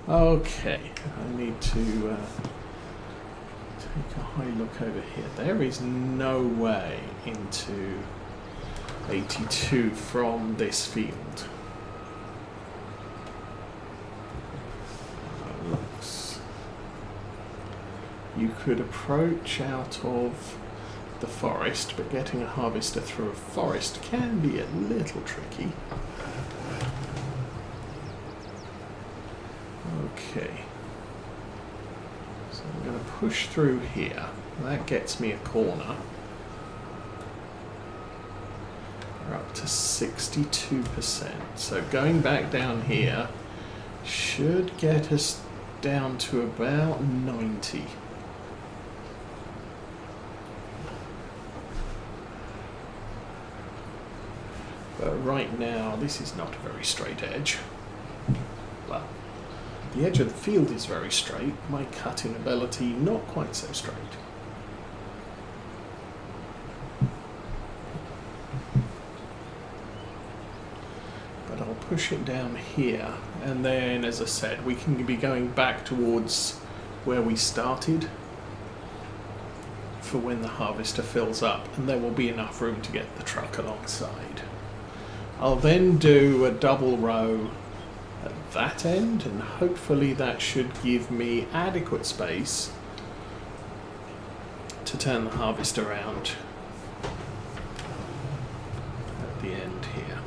Okay, I need to take a high look over here. There is no way into 82 from this field. Looks. You could approach out of the forest, but getting a harvester through a forest can be a little tricky. Okay. So I'm going to push through here. That gets me a corner. We're up to 62%. So going back down here should get us down to about 90. But right now, this is not a very straight edge. Well, the edge of the field is very straight. My cutting ability, not quite so straight. But I'll push it down here, and then, as I said, we can be going back towards where we started for when the harvester fills up, and there will be enough room to get the truck alongside. I'll then do a double row at that end, and hopefully that should give me adequate space to turn the harvest around at the end here.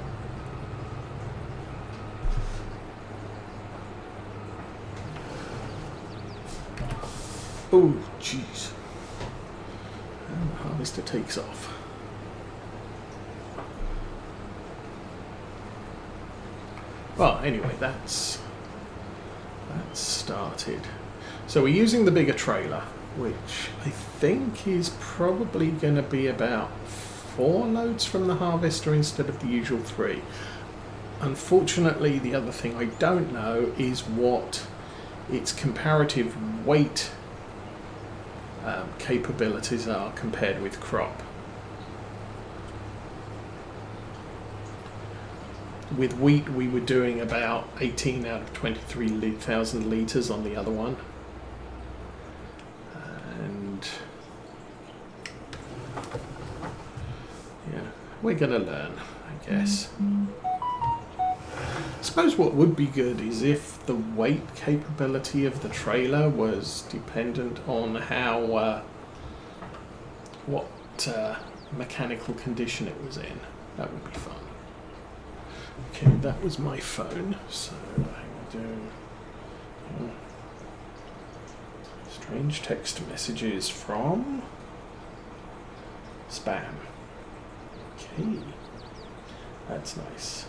Oh, jeez. And the harvester takes off. Well, anyway, that's started. So we're using the bigger trailer, which I think is probably going to be about 4 loads from the harvester instead of the usual 3. Unfortunately, the other thing I don't know is what its comparative weight capabilities are compared with crop. With wheat, we were doing about 18 out of 23,000 litres on the other one. And yeah, we're going to learn, I guess. I suppose what would be good is if the weight capability of the trailer was dependent on how, what mechanical condition it was in. That would be fun. Okay, that was my phone, so I'm going to do strange text messages from spam. Okay, that's nice.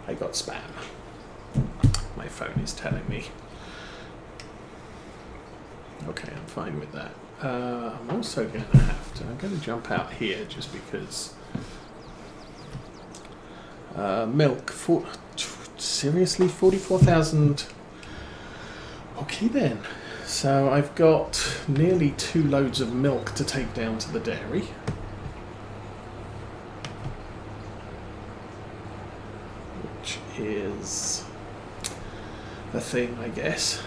I got spam. My phone is telling me. Okay, I'm fine with that. I'm also going to I'm going to jump out here just because milk, seriously, 44,000. Okay then. So I've got nearly 2 loads of milk to take down to the dairy. Which is a thing, I guess.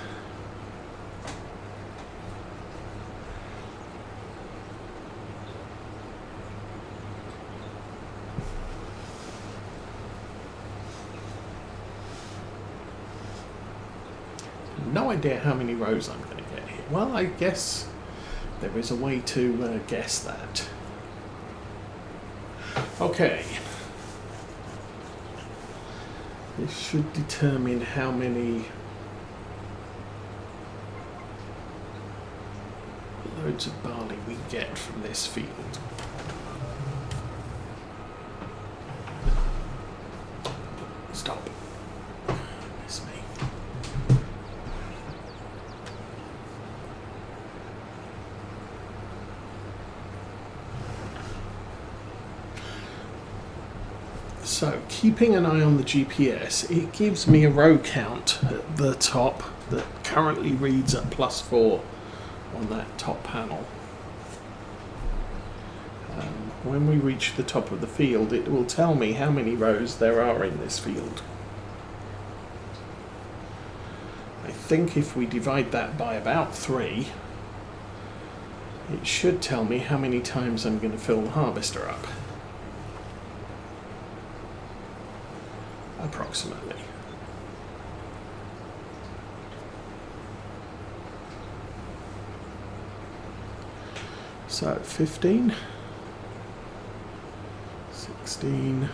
No idea how many rows I'm going to get here. Well, I guess there is a way to guess that. Okay. This should determine how many loads of barley we get from this field. Stop. Miss me. So, keeping an eye on the GPS, it gives me a row count at the top that currently reads at +4 on that top panel. When we reach the top of the field, it will tell me how many rows there are in this field. think if we divide that by about 3, it should tell me how many times I'm going to fill the harvester up. Approximately. So 15, 16,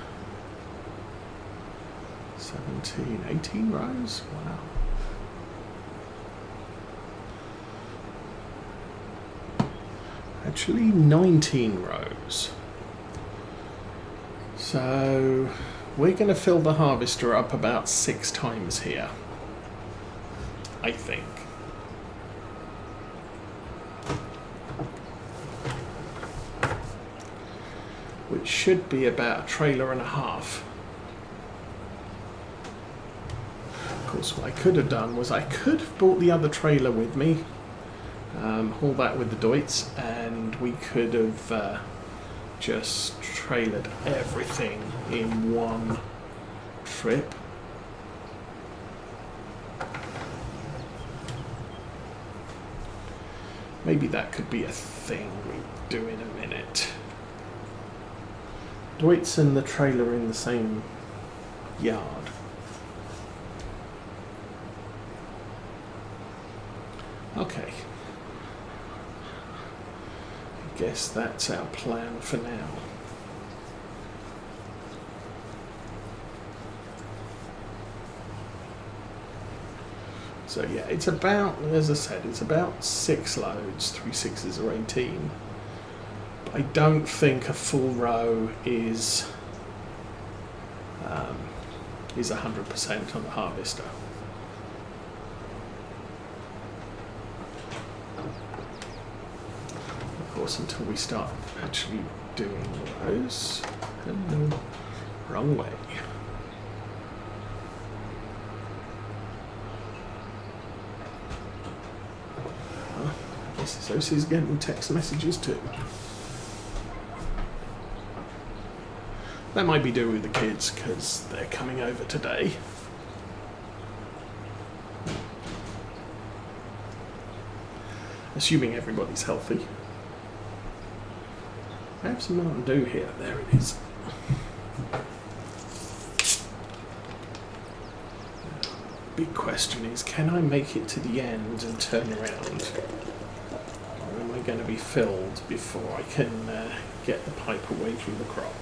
17, 18 rows. Wow. Actually 19 rows. So we're going to fill the harvester up about 6 times here, I think. Which should be about a trailer and a half. Of course, what I could have done was I could have brought the other trailer with me, haul that with the Deutz, and we could have just trailered everything in one trip. Maybe that could be a thing we do in a minute. Deutz and the trailer in the same yard. Okay. I guess that's our plan for now. So yeah, it's about, as I said, it's about 6 loads, 3 6s are 18. I don't think a full row is 100% on the harvester. Of course, until we start actually doing rows. Hello, wrong way. Oh, I guess Sosie's getting text messages too. That might be due with the kids because they're coming over today. Assuming everybody's healthy. I have some Mountain Dew here. There it is. Big question is, can I make it to the end and turn around? Or am I going to be filled before I can get the pipe away from the crop?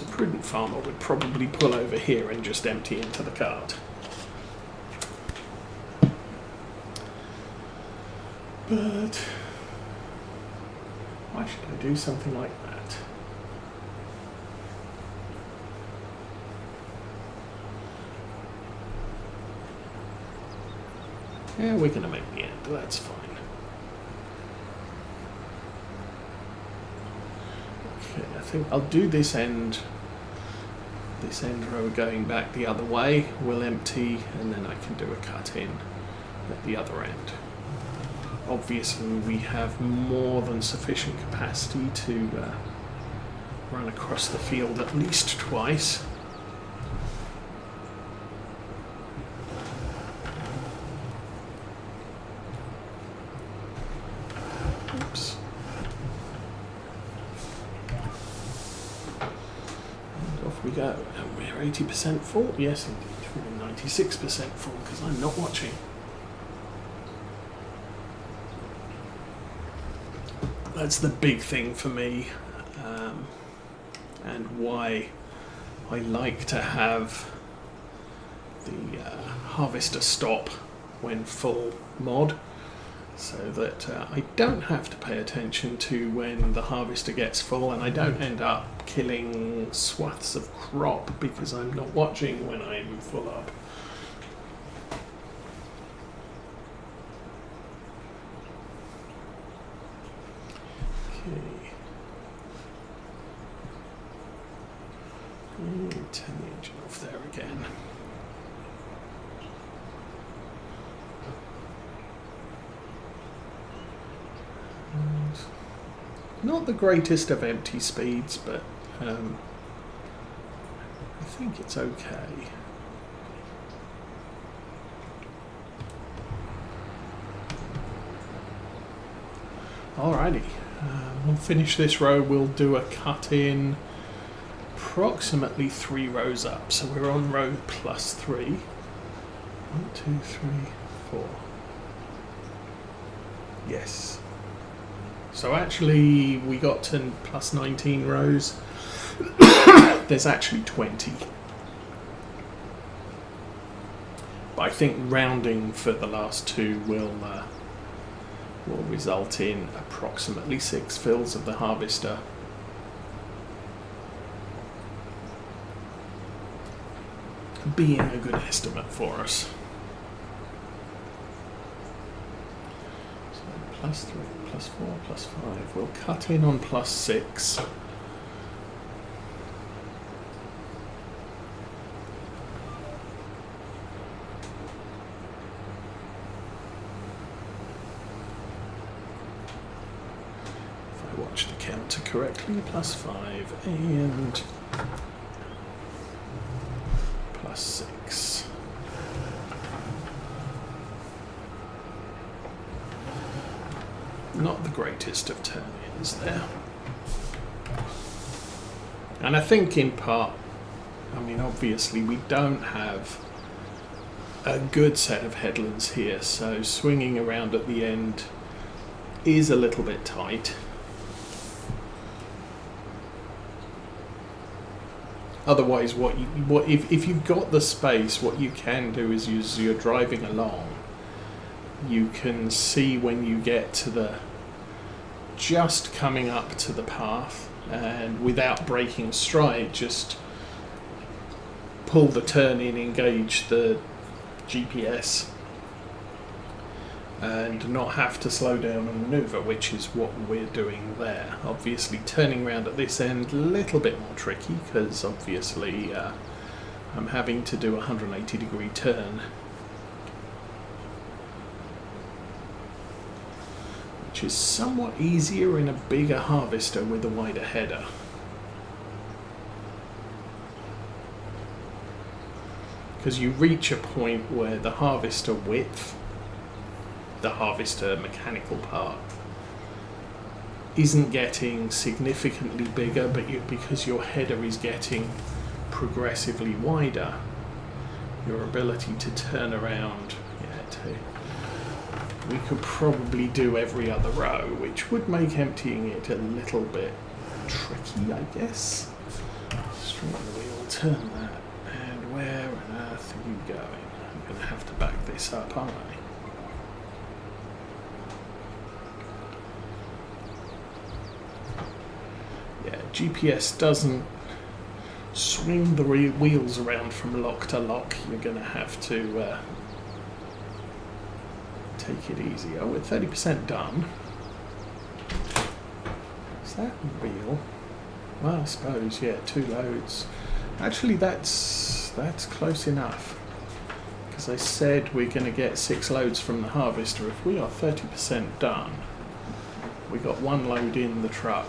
A prudent farmer would probably pull over here and just empty into the cart. But why should I do something like that? Yeah, we're going to make the end, that's fine. I think I'll do this end row going back the other way. We'll empty and then I can do a cut in at the other end. Obviously we have more than sufficient capacity to run across the field at least twice. Oops. We go, and we're 80% full. Yes, indeed, we're 96% full because I'm not watching. That's the big thing for me, and why I like to have the harvester stop when full mod, so that I don't have to pay attention to when the harvester gets full, and I don't end up killing swaths of crop because I'm not watching when I'm full up. Okay. Turn the engine off there again. Not the greatest of empty speeds, but I think it's okay. Alrighty, we'll finish this row. We'll do a cut in approximately 3 rows up. So we're on row +3. 1, 2, 3, 4. Yes. So actually we got to +19 rows. There's actually 20. But I think rounding for the last 2 will result in approximately 6 fills of the harvester. Being a good estimate for us. So +3, +4, +5. We'll cut in on +6. Watch the counter correctly, +5 and +6. Not the greatest of turn-ins there. And I think in part, I mean obviously we don't have a good set of headlands here, so swinging around at the end is a little bit tight. Otherwise, if you've got the space, what you can do is, as you're driving along, you can see when you get to the just coming up to the path, and without breaking stride, just pull the turn in, engage the GPS, and not have to slow down and manoeuvre, which is what we're doing there. Obviously turning around at this end a little bit more tricky, because obviously I'm having to do a 180-degree turn, which is somewhat easier in a bigger harvester with a wider header. Because you reach a point where the harvester width, the harvester mechanical part, isn't getting significantly bigger, but because your header is getting progressively wider, your ability to turn around, we could probably do every other row, which would make emptying it a little bit tricky, I guess. Straighten the wheel, turn that, and where on earth are you going? I'm going to have to back this up, aren't I? Yeah, GPS doesn't swing the wheels around from lock to lock. You're going to have to take it easy. Oh, we're 30% done. Is that real? Well, I suppose, yeah, 2 loads. Actually, that's close enough. Because I said we're going to get 6 loads from the harvester. If we are 30% done, we got 1 load in the truck.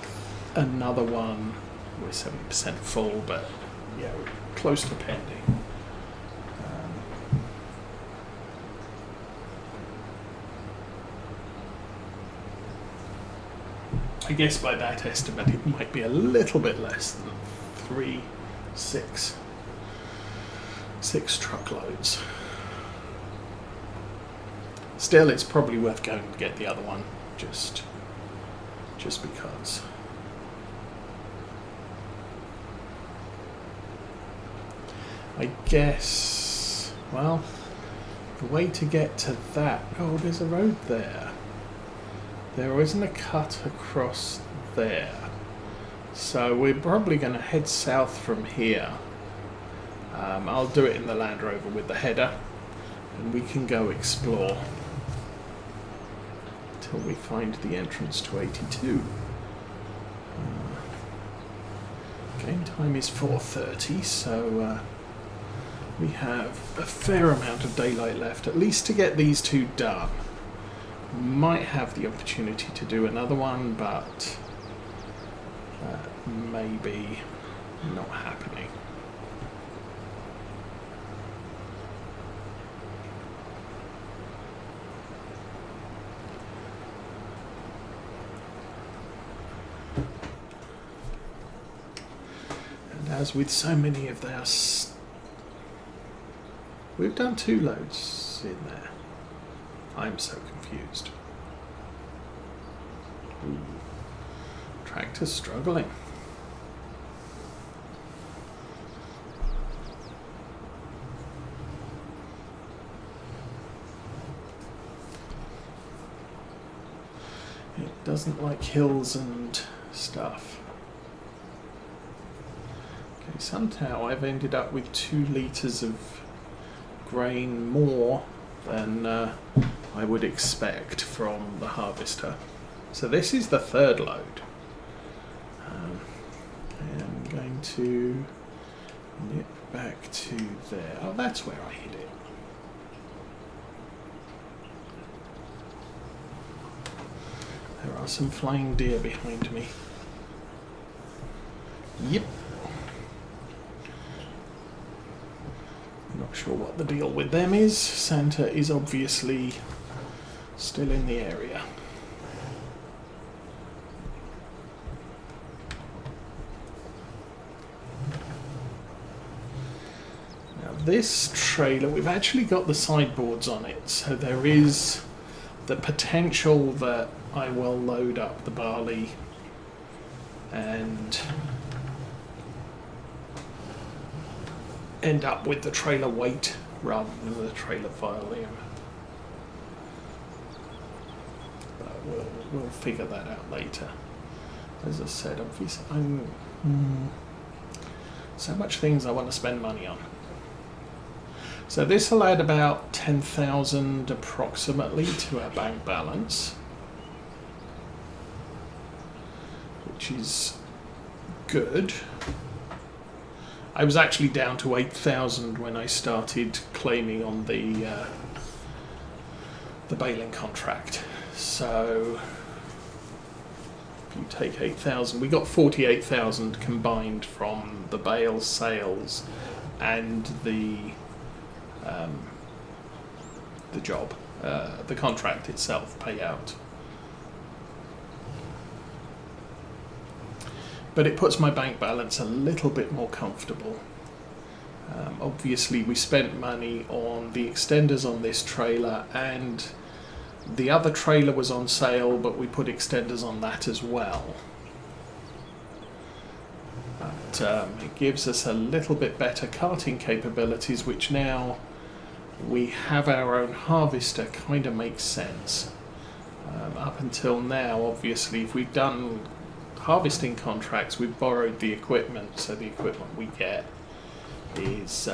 Another one, we're 70% full, but yeah, we're close to pending. I guess by that estimate it might be a little bit less than 6 truckloads. Still, it's probably worth going to get the other one, just because. I guess, well, the way to get to that, oh, there's a road there. There isn't a cut across there. So we're probably going to head south from here. I'll do it in the Land Rover with the header, and we can go explore until we find the entrance to 82. Game time is 4:30, so we have a fair amount of daylight left, at least to get these 2 done. Might have the opportunity to do another one, but maybe not happening. And as with so many of those, we've done 2 loads in there. I'm so confused. Ooh. Tractor's struggling. It doesn't like hills and stuff. Okay, somehow I've ended up with 2 litres of grain more than I would expect from the harvester. So this is the 3rd load. I'm going to nip back to there. Oh, that's where I hit it. There are some flying deer behind me. Yep. Not sure what the deal with them is. Santa is obviously still in the area. Now this trailer, we've actually got the sideboards on it, so there is the potential that I will load up the barley and end up with the trailer weight rather than the trailer volume. But we'll figure that out later. As I said, obviously, so much things I want to spend money on. So this will add about 10,000 approximately to our bank balance, which is good. I was actually down to 8,000 when I started claiming on the baling contract. So if you take 8,000, we got 48,000 combined from the bale sales and the job, the contract itself payout. But it puts my bank balance a little bit more comfortable. Obviously we spent money on the extenders on this trailer, and the other trailer was on sale, but we put extenders on that as well. But it gives us a little bit better carting capabilities, which now we have our own harvester kind of makes sense. Up until now, obviously, if we've done harvesting contracts, we've borrowed the equipment, so the equipment we get is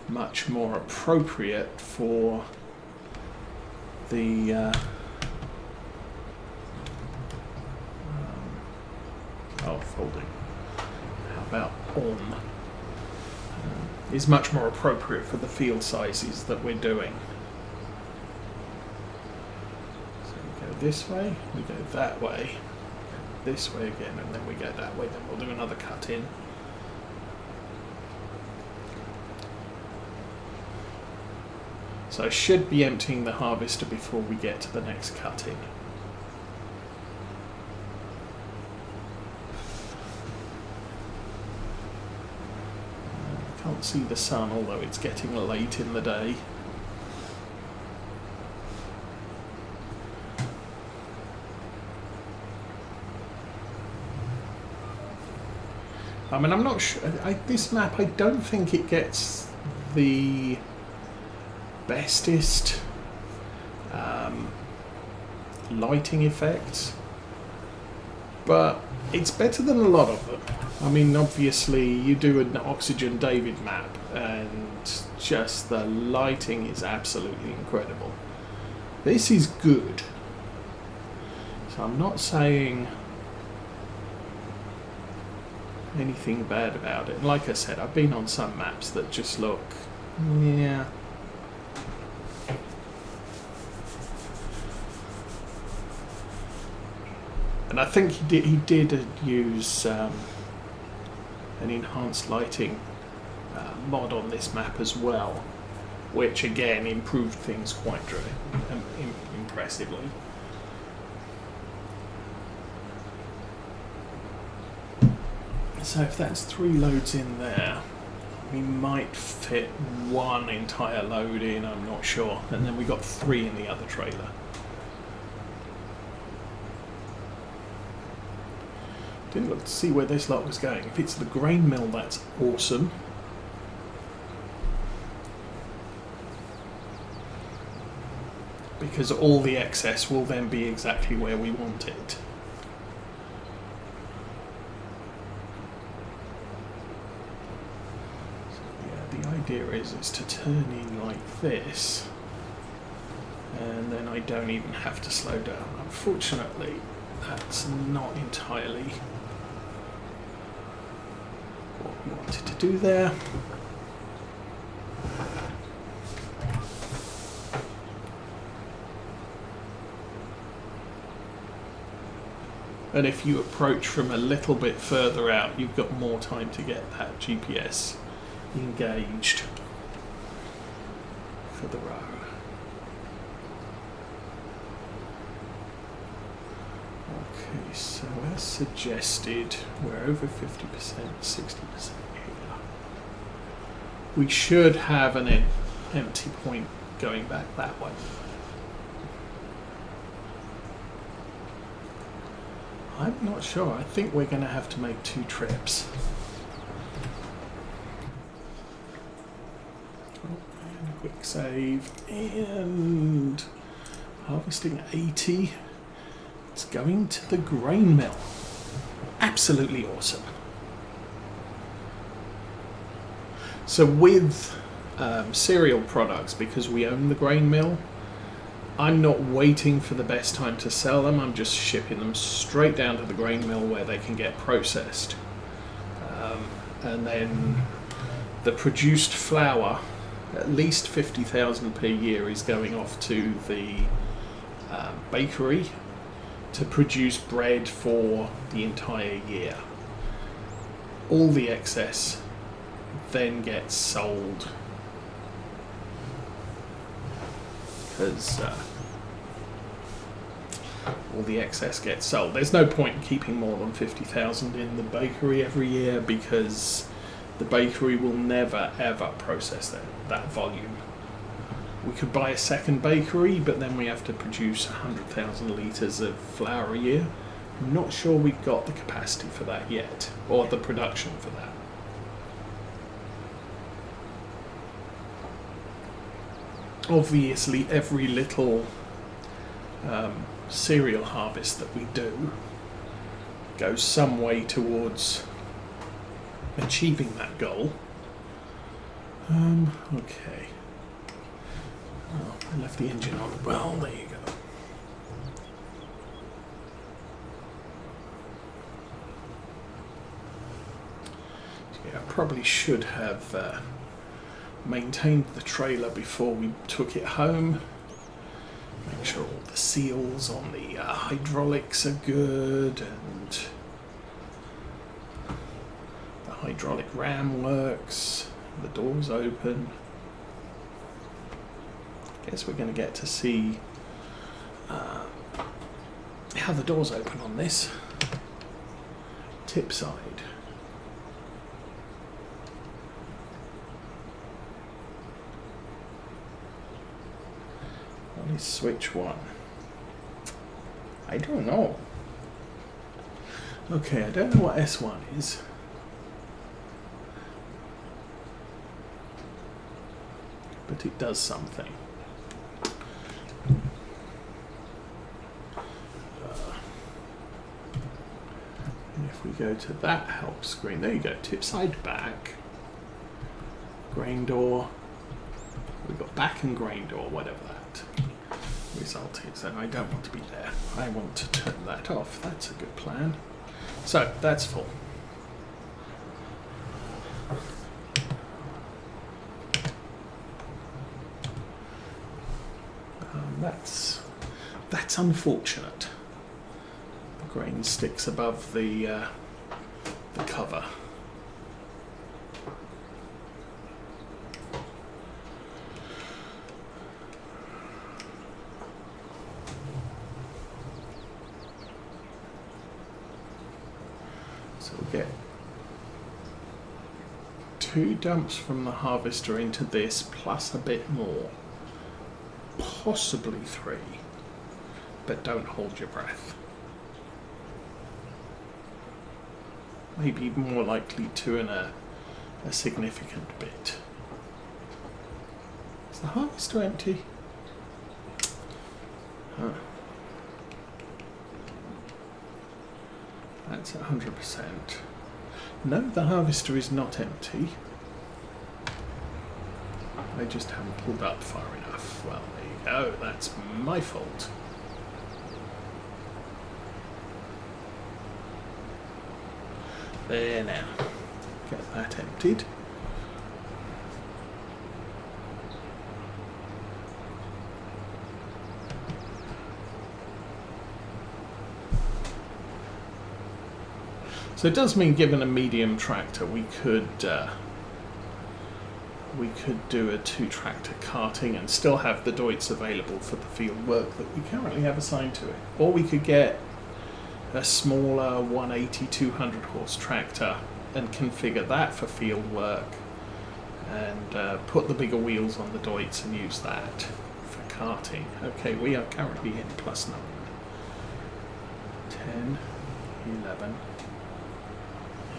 much more appropriate for the folding. How about on? Is much more appropriate for the field sizes that we're doing. So we go this way, we go that way, this way again, and then we go that way. Then we'll do another cut in. So I should be emptying the harvester before we get to the next cut in. Can't see the sun, although it's getting late in the day. I mean, I'm not sure. This map, I don't think it gets the bestest lighting effects, but it's better than a lot of them. I mean, obviously, you do an Oxygen David map, and just the lighting is absolutely incredible. This is good. So I'm not saying anything bad about it. And like I said, I've been on some maps that just look, yeah. And I think he did use an enhanced lighting mod on this map as well, which again improved things quite impressively. So if that's 3 loads in there, we might fit 1 entire load in, I'm not sure. And then we got 3 in the other trailer. Didn't look to see where this lot was going. If it's the grain mill, that's awesome. Because all the excess will then be exactly where we want it. The idea is to turn in like this, and then I don't even have to slow down. Unfortunately, that's not entirely what we wanted to do there. And if you approach from a little bit further out, you've got more time to get that GPS engaged for the row. Okay, so as suggested, we're over 50%, 60% here. We should have an empty point going back that way. I'm not sure. I think we're going to have to make 2 trips. And a quick save, and harvesting 80. It's going to the grain mill. Absolutely awesome. So with cereal products, because we own the grain mill, I'm not waiting for the best time to sell them. I'm just shipping them straight down to the grain mill where they can get processed. And then the produced flour, at least 50,000 per year, is going off to the bakery to produce bread for the entire year. All the excess then gets sold, because all the excess gets sold. There's no point in keeping more than 50,000 in the bakery every year, because the bakery will never ever process that volume. We could buy a second bakery, but then we have to produce 100,000 litres of flour a year. I'm not sure we've got the capacity for that yet, or the production for that. Obviously, every little cereal harvest that we do goes some way towards achieving that goal. Okay. Oh, I left the engine on. Well, there you go. Yeah, I probably should have maintained the trailer before we took it home. Make sure all the seals on the hydraulics are good, and the hydraulic ram works, the door's open. Guess we're going to get to see how the doors open on this tip side. What is switch 1? I don't know. Okay, I don't know what S1 is. But it does something. And if we go to that help screen, there you go, tip side back, grain door. We've got back and grain door, whatever that result is, and I don't want to be there. I want to turn that off. That's a good plan. So that's full. That's unfortunate. grain sticks above the cover. So we'll get 2 dumps from the harvester into this, plus a bit more. Possibly 3, but don't hold your breath. Maybe more likely 2 and a significant bit. Is the harvester empty? Huh. That's 100%. No, the harvester is not empty. I just haven't pulled up far enough. Well, there you go. That's my fault. There now. Get that emptied. So it does mean, given a medium tractor, we could do a 2-tractor carting and still have the Deutz available for the field work that we currently have assigned to it. Or we could get a smaller 180, 200 horse tractor and configure that for field work, and put the bigger wheels on the Deutz and use that for karting. Okay, we are currently in +9. 10, 11,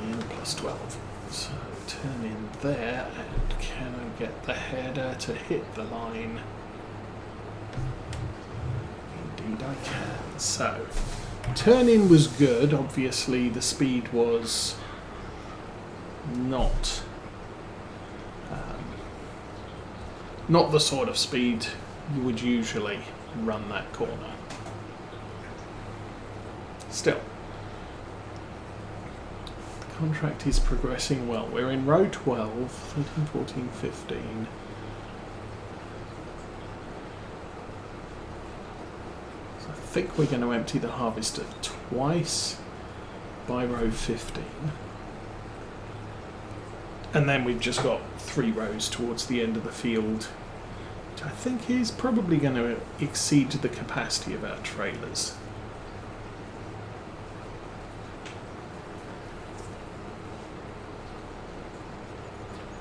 and +12. So turn in there, and can I get the header to hit the line? Indeed I can. So turn in was good. Obviously the speed was not the sort of speed you would usually run that corner. Still, the contract is progressing well. We're in row 12, 13, 14, 15. So I think we're going to empty the harvester twice by row 15. And then we've just got 3 rows towards the end of the field, which I think is probably going to exceed the capacity of our trailers.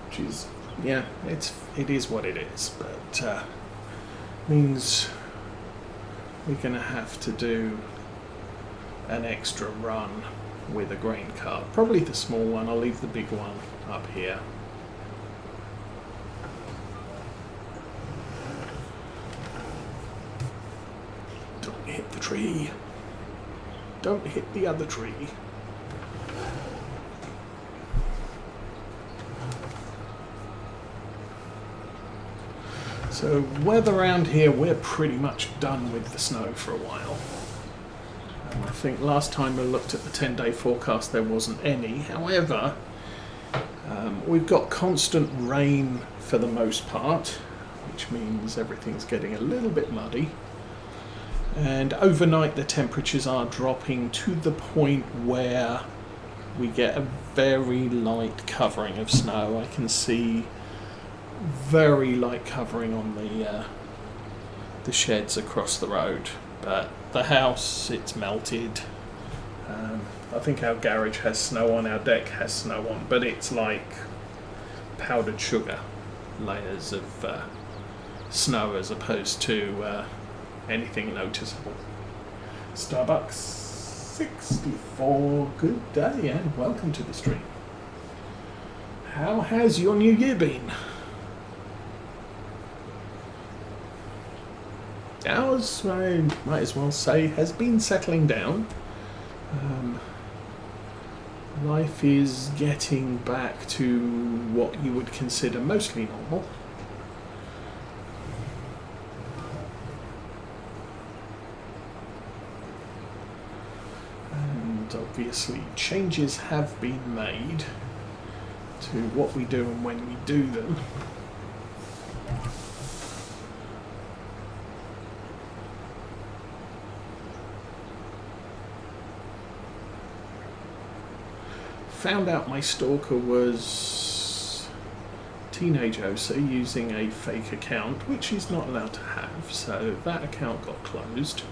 Which is, yeah, it is what it is, but means we're going to have to do an extra run with a grain cart. Probably the small one. I'll leave the big one up here. Don't hit the tree. Don't hit the other tree. So weather around here, we're pretty much done with the snow for a while. I think last time I looked at the 10-day forecast there wasn't any. However, we've got constant rain for the most part, which means everything's getting a little bit muddy. And overnight the temperatures are dropping to the point where we get a very light covering of snow. I can see very light covering on the sheds across the road. But the house, it's melted. I think our garage has snow on, our deck has snow on, but it's like powdered sugar layers of snow as opposed to anything noticeable. Starbucks 64, good day and welcome to the stream. How has your new year been? Ours, I might as well say, has been settling down. Life is getting back to what you would consider mostly normal. And obviously changes have been made to what we do and when we do them. found out my stalker was teenage OC using a fake account, which he's not allowed to have, so that account got closed.